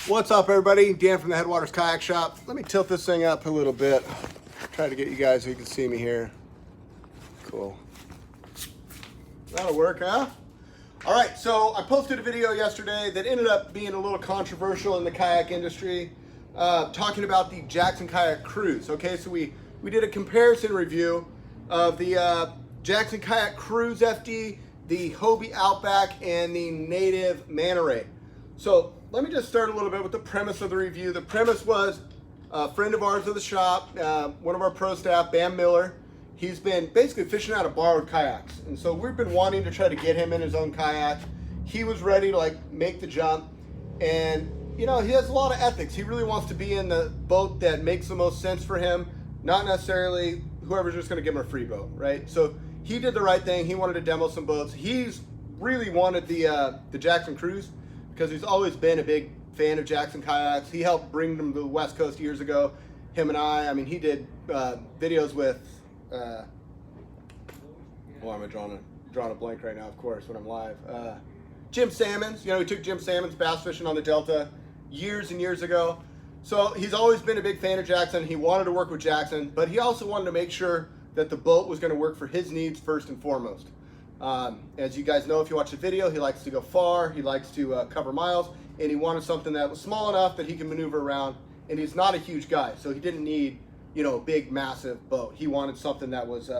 What's up, everybody? Dan from the Headwaters Kayak Shop. Let me tilt this thing up a little bit. Try to get you guys so you can see me here. Cool. That'll work, huh? All right, so I posted a video yesterday that ended up being a little controversial in the kayak industry, talking about the Jackson Kayak Cruise. Okay, so we did a comparison review of the Jackson Kayak Cruise FD, the Hobie Outback, and the Native Manta Ray. So let me just start a little bit with the premise of the review. The premise was a friend of ours of the shop, one of our pro staff, Bam Miller. He's been basically fishing out of borrowed kayaks. And so we've been wanting to try to get him in his own kayak. He was ready to make the jump. And you know, he has a lot of ethics. He really wants to be in the boat that makes the most sense for him, not necessarily whoever's just gonna give him a free boat, right? So he did the right thing. He wanted to demo some boats. He's really wanted the Jackson Cruise because he's always been a big fan of Jackson kayaks. He helped bring them to the West Coast years ago. Him and I mean, he did videos with, well, I'm drawing a blank right now, of course, when I'm live. Jim Salmons, you know, he took Jim Salmons bass fishing on the Delta years and years ago. So he's always been a big fan of Jackson. He wanted to work with Jackson, but he also wanted to make sure that the boat was going to work for his needs first and foremost. As you guys know, if you watch the video, he likes to go far, he likes to cover miles, and he wanted something that was small enough that he can maneuver around. And he's not a huge guy, so he didn't need, you know, a big, massive boat. He wanted something that was,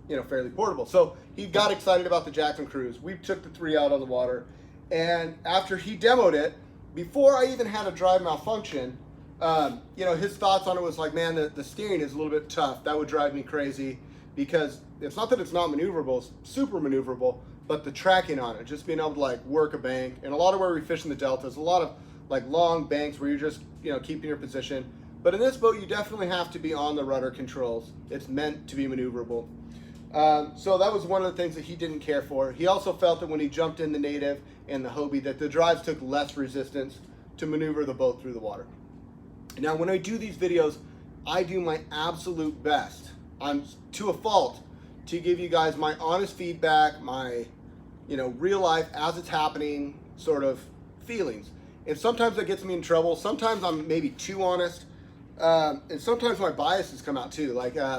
you know, fairly portable. So he got excited about the Jackson Cruise. We took the 3 out on the water, and after he demoed it, before I even had a drive malfunction, you know, his thoughts on it was like, man, the steering is a little bit tough. That would drive me crazy because it's not that it's not maneuverable, it's super maneuverable, but the tracking on it, just being able to work a bank, and a lot of where we fish in the Delta is a lot of long banks where you're just, you know, keeping your position. But in this boat, you definitely have to be on the rudder controls. It's meant to be maneuverable. So that was one of the things that he didn't care for. He also felt that when he jumped in the Native and the Hobie, that the drives took less resistance to maneuver the boat through the water. Now, when I do these videos, I do my absolute best. I'm to a fault to give you guys my honest feedback, my, you know, real life as it's happening sort of feelings. And sometimes that gets me in trouble. Sometimes I'm maybe too honest. And sometimes my biases come out too.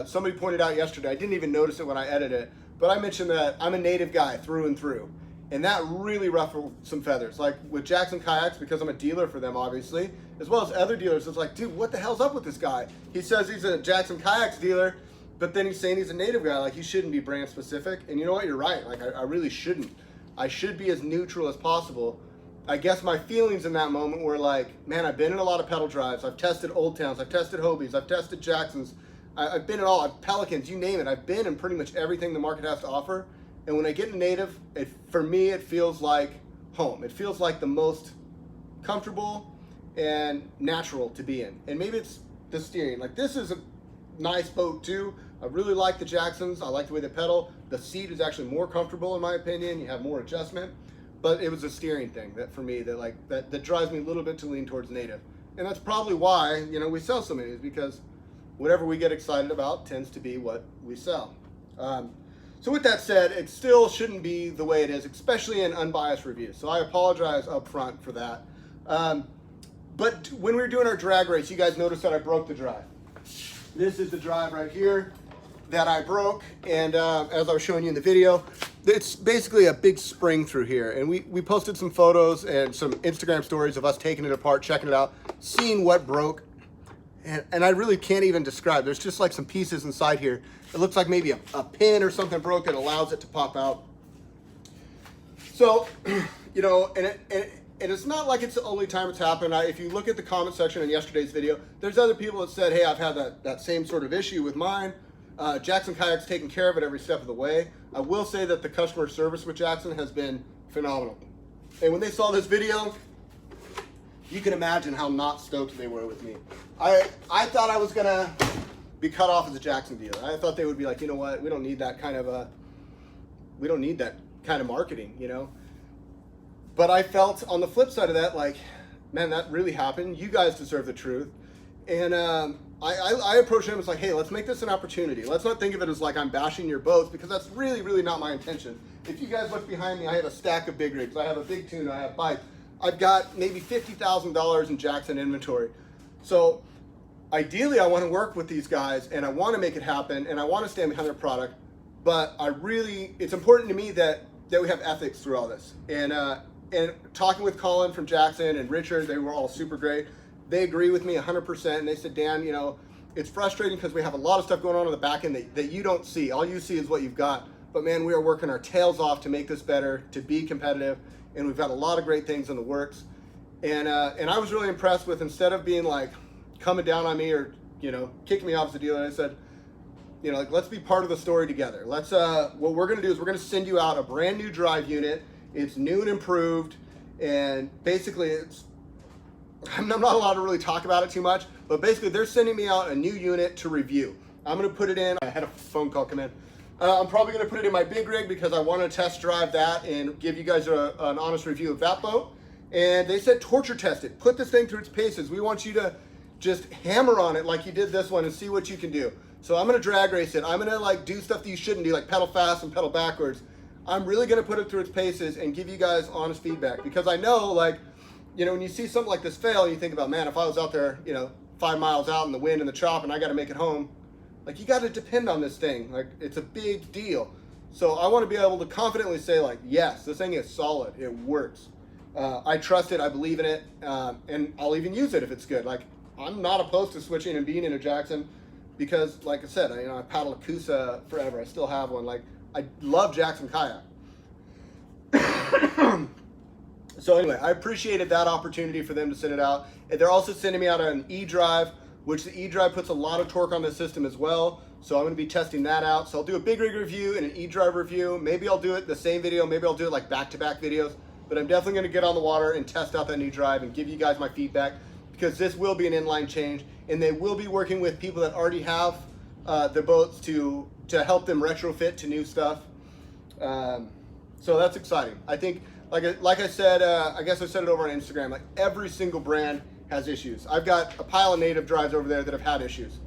Somebody pointed out yesterday, I didn't even notice it when I edited it, but I mentioned that I'm a Native guy through and through. And that really ruffled some feathers. Like with Jackson Kayaks, because I'm a dealer for them, obviously, as well as other dealers, it's like, dude, what the hell's up with this guy? He says he's a Jackson Kayaks dealer, but then he's saying he's a Native guy. Like, he shouldn't be brand specific. And you know what? You're right. I really shouldn't. I should be as neutral as possible. I guess my feelings in that moment were like, man, I've been in a lot of pedal drives. I've tested Old Towns. I've tested Hobies. I've tested Jacksons. I've been in all, Pelicans, you name it. I've been in pretty much everything the market has to offer. And when I get in Native, for me, it feels like home. It feels like the most comfortable and natural to be in. And maybe it's the steering. Like, this is a nice boat too. I really like the Jacksons. I like the way they pedal. The seat is actually more comfortable in my opinion. You have more adjustment. But it was a steering thing that for me that drives me a little bit to lean towards Native. And that's probably why, you know, we sell so many, is because whatever we get excited about tends to be what we sell. So with that said, it still shouldn't be the way it is, especially in unbiased reviews. So I apologize up front for that. But when we were doing our drag race, you guys noticed that I broke the drive. This is the drive right here that I broke. And as I was showing you in the video, it's basically a big spring through here. And we posted some photos and some Instagram stories of us taking it apart, checking it out, seeing what broke. And I really can't even describe. There's just like some pieces inside here. It looks like maybe a pin or something broke that allows it to pop out. So, you know, and it's not like it's the only time it's happened. If you look at the comment section in yesterday's video, there's other people that said, hey, I've had that same sort of issue with mine. Jackson Kayak's taking care of it every step of the way. I will say that the customer service with Jackson has been phenomenal. And when they saw this video, you can imagine how not stoked they were with me. I thought I was gonna be cut off as a Jackson dealer. I thought they would be like, you know what, we don't need that kind of marketing, you know. But I felt on the flip side of that, like, man, that really happened. You guys deserve the truth. And I approached him, it's like, hey, let's make this an opportunity. Let's not think of it as like I'm bashing your boats, because that's really, really not my intention. If you guys look behind me, I have a stack of big rigs. I have a big tuna, I have bites. I've got maybe $50,000 in Jackson inventory. So ideally I want to work with these guys and I want to make it happen and I want to stand behind their product, but it's important to me that we have ethics through all this. And talking with Colin from Jackson and Richard, they were all super great. They agree with me 100%, and they said, Dan, you know, it's frustrating because we have a lot of stuff going on the back end that you don't see. All you see is what you've got. But man, we are working our tails off to make this better, to be competitive, and we've got a lot of great things in the works. And I was really impressed with, instead of being like coming down on me or, you know, kicking me off as a dealer, I said, you know, like, let's be part of the story together. Let's what we're gonna do is we're gonna send you out a brand new drive unit. It's new and improved, and basically I'm not allowed to really talk about it too much, but basically they're sending me out a new unit to review. I'm gonna put it in, I had a phone call come in. I'm probably gonna put it in my big rig because I wanna test drive that and give you guys an honest review of that boat. And they said torture test it, put this thing through its paces. We want you to just hammer on it like you did this one and see what you can do. So I'm gonna drag race it. I'm gonna like do stuff that you shouldn't do, like pedal fast and pedal backwards. I'm really gonna put it through its paces and give you guys honest feedback, because I know, like, you know, when you see something like this fail, you think about, man, if I was out there, you know, 5 miles out in the wind and the chop and I got to make it home, like, you got to depend on this thing. Like, it's a big deal. So I want to be able to confidently say, like, yes, this thing is solid. It works. I trust it. I believe in it. And I'll even use it if it's good. Like, I'm not opposed to switching and being in a Jackson because, like I said, I paddled a Kusa forever. I still have one. Like, I love Jackson Kayak. So anyway, I appreciated that opportunity for them to send it out. And they're also sending me out an E-Drive, which the E-Drive puts a lot of torque on the system as well. So I'm going to be testing that out. So I'll do a big rig review and an E-Drive review. Maybe I'll do it the same video. Maybe I'll do it like back-to-back videos. But I'm definitely going to get on the water and test out that new drive and give you guys my feedback, because this will be an inline change. And they will be working with people that already have the boats to help them retrofit to new stuff. So that's exciting. I think, like I said, I guess I said it over on Instagram, like every single brand has issues. I've got a pile of native drives over there that have had issues.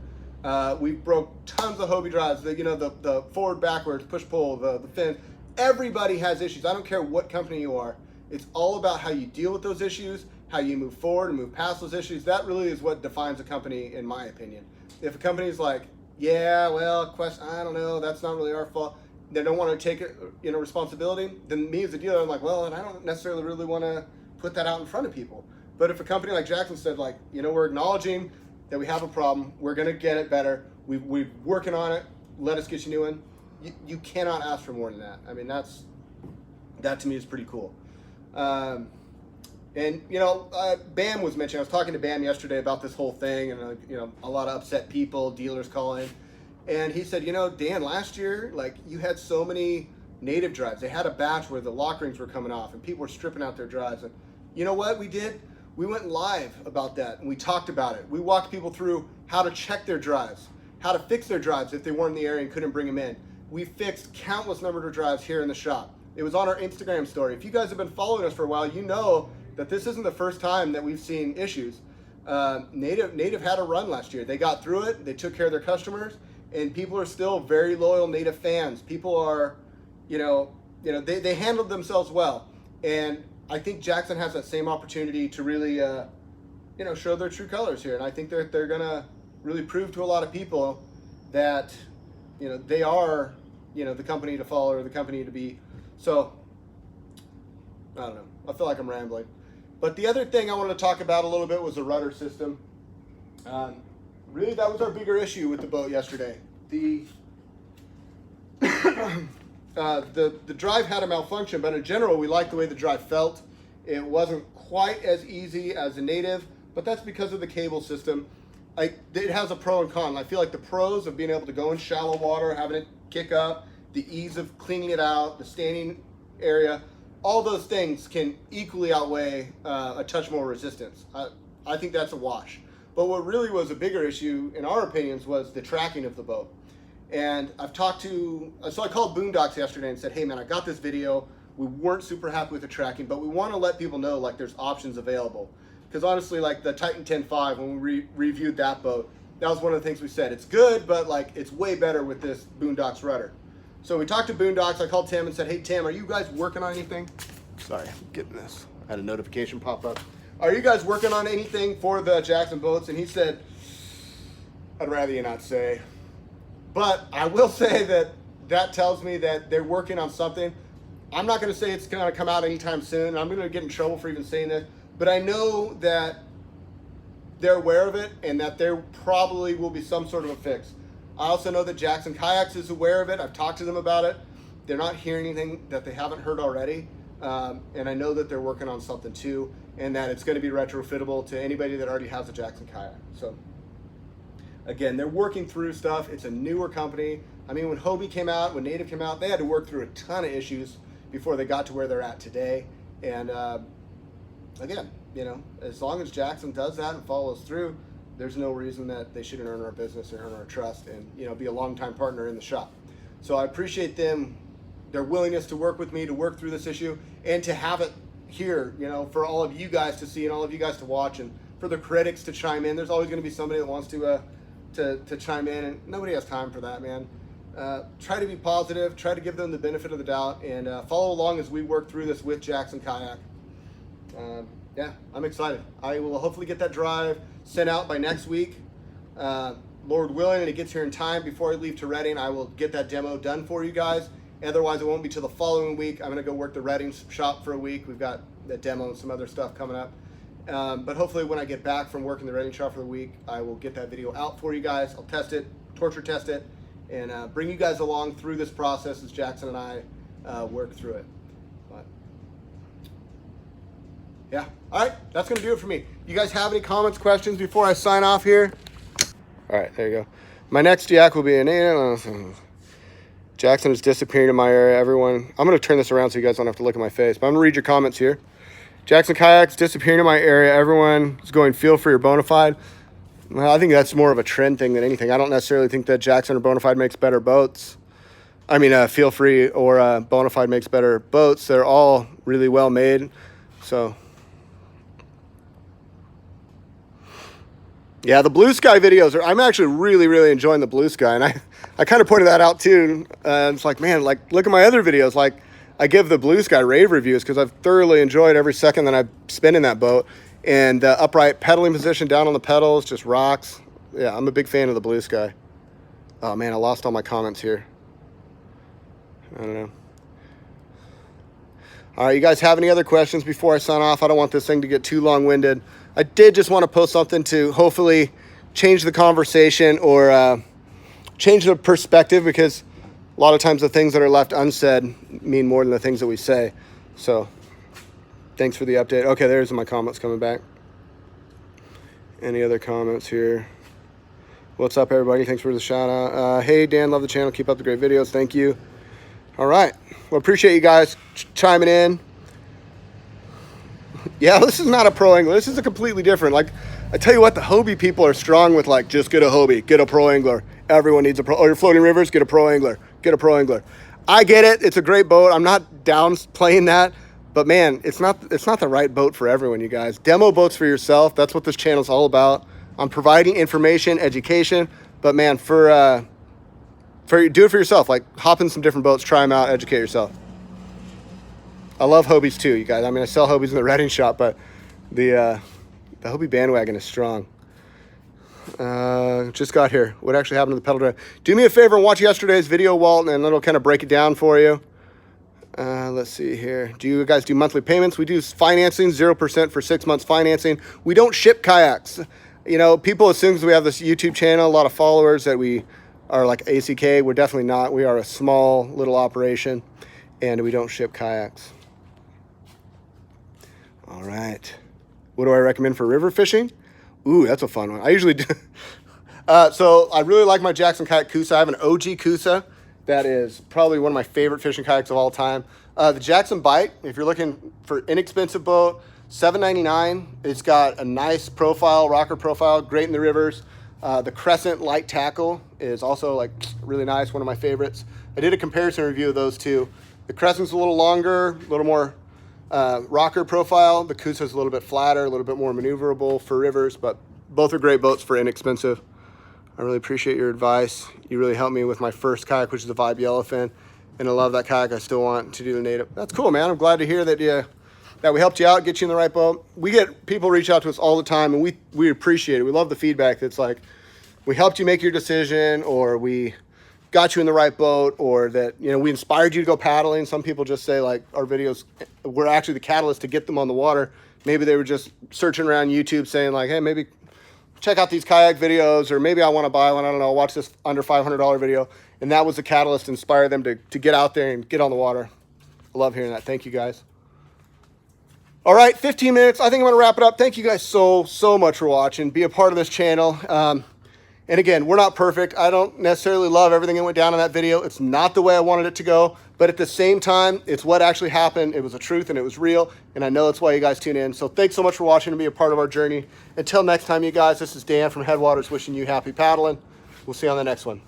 We've broke tons of Hobie drives, the forward, backwards, push, pull, the fin. Everybody has issues. I don't care what company you are. It's all about how you deal with those issues, how you move forward and move past those issues. That really is what defines a company, in my opinion. If a company's like, yeah, well, I don't know, that's not really our fault, they don't want to take responsibility, then me as a dealer, I'm like, well, and I don't necessarily really want to put that out in front of people. But if a company like Jackson said, like, we're acknowledging that we have a problem, we're going to get it better, we're working on it, let us get you new one, you cannot ask for more than that. I mean, that to me is pretty cool. And Bam was mentioning, I was talking to Bam yesterday about this whole thing, and a lot of upset people, dealers calling. And he said, Dan, last year, like, you had so many native drives. They had a batch where the lock rings were coming off and people were stripping out their drives. And you know what we did? We went live about that and we talked about it. We walked people through how to check their drives, how to fix their drives if they weren't in the area and couldn't bring them in. We fixed countless number of drives here in the shop. It was on our Instagram story. If you guys have been following us for a while, you know that this isn't the first time that we've seen issues. Native had a run last year. They got through it. They took care of their customers. And people are still very loyal Native fans. People are, they handled themselves well. And I think Jackson has that same opportunity to really, show their true colors here. And I think they're gonna really prove to a lot of people that, they are, the company to follow or the company to be. So, I don't know. I feel like I'm rambling. But the other thing I wanted to talk about a little bit was the rudder system. Really, that was our bigger issue with the boat yesterday. The drive had a malfunction, but in general, we liked the way the drive felt. It wasn't quite as easy as the native, but that's because of the cable system. It has a pro and con. I feel like the pros of being able to go in shallow water, having it kick up, the ease of cleaning it out, the standing area, all those things can equally outweigh a touch more resistance. I think that's a wash. But what really was a bigger issue, in our opinions, was the tracking of the boat. And so I called Boondocks yesterday and said, hey man, I got this video. We weren't super happy with the tracking, but we want to let people know, like, there's options available. Because honestly, like the Titan 10.5, when we reviewed that boat, that was one of the things we said. It's good, but like it's way better with this Boondocks rudder. So we talked to Boondocks. I called Tim and said, hey Tim, are you guys working on anything? Sorry, I'm getting this. had a notification pop up. Are you guys working on anything for the Jackson boats? And he said, I'd rather you not say. But I will say that tells me that they're working on something. I'm not going to say it's going to come out anytime soon. I'm going to get in trouble for even saying this. But I know that they're aware of it and that there probably will be some sort of a fix. I also know that Jackson Kayaks is aware of it. I've talked to them about it. They're not hearing anything that they haven't heard already. And I know that they're working on something too, and that it's going to be retrofittable to anybody that already has a Jackson Kayak. So again, they're working through stuff. It's a newer company. I mean, when Hobie came out, when Native came out, they had to work through a ton of issues before they got to where they're at today. And again, you know, as long as Jackson does that and follows through, there's no reason that they shouldn't earn our business and earn our trust and, you know, be a longtime partner in the shop. So I appreciate them, their willingness to work with me, to work through this issue, and to have it here, you know, for all of you guys to see and all of you guys to watch, and for the critics to chime in. There's always going to be somebody that wants to chime in, and nobody has time for that, man. Try to be positive, try to give them the benefit of the doubt, and follow along as we work through this with Jackson Kayak. Yeah, I'm excited. I will hopefully get that drive sent out by next week. Lord willing, and it gets here in time before I leave to Reading, I will get that demo done for you guys. Otherwise, it won't be till the following week. I'm going to go work the Reading shop for a week. We've got the demo and some other stuff coming up. But hopefully when I get back from working the Reading shop for the week, I will get that video out for you guys. I'll test it, torture test it, and bring you guys along through this process as Jackson and I work through it. But yeah, all right, that's going to do it for me. You guys have any comments, questions before I sign off here? All right, there you go. My next yak will be an Jackson is disappearing in my area. Everyone, I'm going to turn this around so you guys don't have to look at my face, but I'm going to read your comments here. Jackson Kayaks disappearing in my area. Everyone is going feel free or Bonafide. Well, I think that's more of a trend thing than anything. I don't necessarily think that Jackson or Bonafide makes better boats. I mean, feel free or Bonafide makes better boats. They're all really well made. So yeah, the Blue Sky videos I'm actually really enjoying the Blue Sky, and I kind of pointed that out too. It's like, man, like look at my other videos. Like I give the Blue Sky rave reviews because I've thoroughly enjoyed every second that I've spent in that boat, and the upright pedaling position down on the pedals just rocks. Yeah, I'm a big fan of the Blue Sky. Oh man, I lost all my comments here. I don't know. All right, you guys have any other questions before I sign off? I don't want this thing to get too long-winded. I did just want to post something to hopefully change the conversation or change the perspective, because a lot of times the things that are left unsaid mean more than the things that we say. So thanks for the update. Okay, there's my comments coming back. Any other comments here? What's up, everybody? Thanks for the shout out. Hey, Dan, love the channel. Keep up the great videos. Thank you. All right. Well, appreciate you guys chiming in. Yeah, this is not a pro angler. This is a completely different. Like, I tell you what, the Hobie people are strong with, like, just get a Hobie, get a pro angler. Everyone needs a pro. Oh, you're floating rivers, get a pro angler, get a pro angler. I get it. It's a great boat. I'm not downplaying that, but man, it's not the right boat for everyone, you guys. Demo boats for yourself. That's what this channel's all about. I'm providing information, education, but man, do it for yourself. Like, hop in some different boats, try them out, educate yourself. I love Hobies too, you guys. I mean, I sell Hobies in the Reading shop, but the Hobie bandwagon is strong. Just got here. What actually happened to the pedal drive? Do me a favor and watch yesterday's video, Walt, and it'll kind of break it down for you. Let's see here. Do you guys do monthly payments? We do financing, 0% for 6 months financing. We don't ship kayaks. You know, people assume we have this YouTube channel, a lot of followers, that we are like ACK. We're definitely not. We are a small little operation, and we don't ship kayaks. All right. What do I recommend for river fishing? Ooh, that's a fun one. I usually do. So I really like my Jackson Kayak Coosa. I have an OG Coosa that is probably one of my favorite fishing kayaks of all time. The Jackson Bite, if you're looking for inexpensive boat, $7.99. It's got a nice profile, rocker profile, great in the rivers. The Crescent light tackle is also like really nice, one of my favorites. I did a comparison review of those two. The Crescent's a little longer, a little more rocker profile. The Coosa's a little bit flatter, a little bit more maneuverable for rivers, but both are great boats for inexpensive. I really appreciate your advice. You really helped me with my first kayak, which is the Vibe Yellowfin, and I love that kayak. I still want to do the native. That's cool, man. I'm glad to hear that that we helped you out, get you in the right boat. We get people reach out to us all the time, and we appreciate it. We love the feedback. It's like, we helped you make your decision, or we got you in the right boat, or that, you know, we inspired you to go paddling. Some people just say, like, our videos were actually the catalyst to get them on the water. Maybe they were just searching around YouTube saying, like, hey, maybe check out these kayak videos, or maybe I want to buy one. I don't know, watch this under $500 video. And that was the catalyst to inspire them to get out there and get on the water. I love hearing that. Thank you, guys. All right, 15 minutes. I think I'm going to wrap it up. Thank you guys so much for watching. Be a part of this channel. And again, we're not perfect. I don't necessarily love everything that went down in that video. It's not the way I wanted it to go. But at the same time, it's what actually happened. It was the truth and it was real. And I know that's why you guys tune in. So thanks so much for watching and be a part of our journey. Until next time, you guys, this is Dan from Headwaters wishing you happy paddling. We'll see you on the next one.